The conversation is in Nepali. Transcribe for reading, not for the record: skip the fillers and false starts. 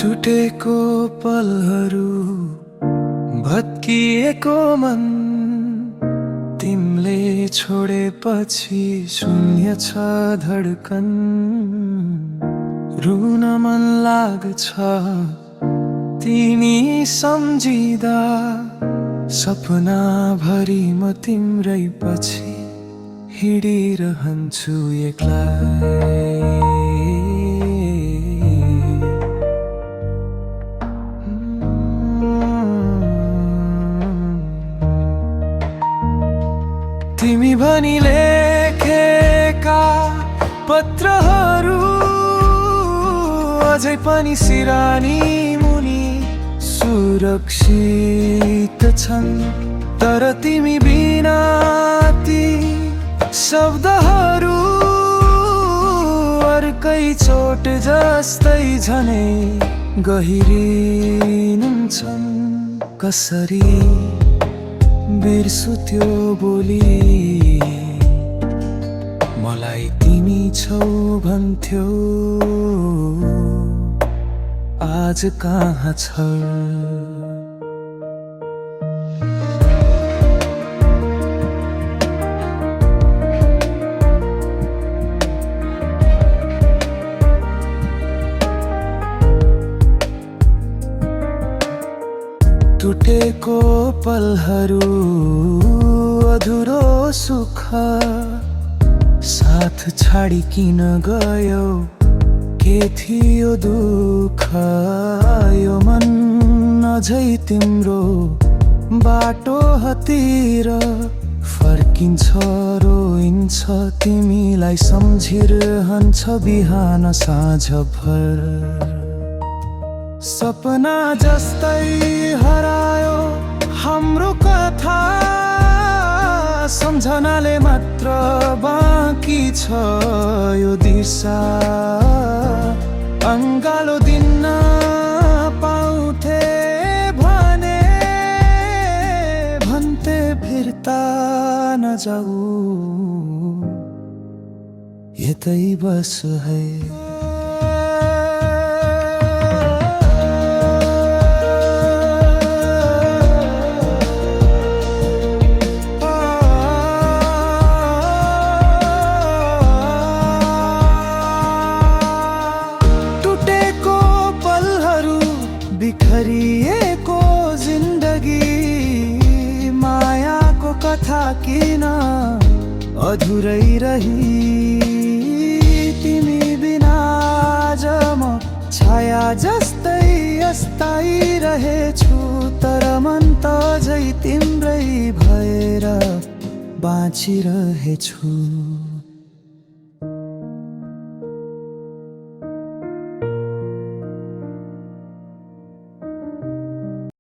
टुटेको पलहरू भत्किएको मन तिमीले छोडेपछि शून्य छ धड्कन। रुन मन लाग्छ तिमी सम्झिँदा, सपना भरि म तिम्रै पछि हिँडिरहन्छु एक्लै। तिमी भनी लेखेका पत्रहरू अझै पनि सिरानी मुनि सुरक्षित छन्, तर तिमी बिना ती शब्दहरू अर्कै चोट जस्तै झनै गहिरिन्छन्। कसरी बिर्सु त्यो बोली, मलाई तिमी छौ भन्थ्यो, आज कहाँ छ? टुटेको पलहरू अधुरो सुख साथ छाडी किन गयो? के थियो दुःख? यो मन अझै तिम्रो बाटो हतिर फर्किन्छ, रोइन्छ, तिमीलाई सम्झिरहन्छ बिहान साँझभर। सपना जस्तै हरायो हाम्रो कथा, सम्झनाले मात्र बाँकी छ यो दिशा। अङ्गालो दिन पाउँथे भने भन्थे फिर्ता नजाऊ, यतै बस है। बिखरिएको जिन्दगी मायाको कथा किन अधुरै रही? तिमी बिना आज म छाया जस्तै अस्थायी रहेछु, तर मन त अझै तिम्रै भएर बाँचिरहेछु।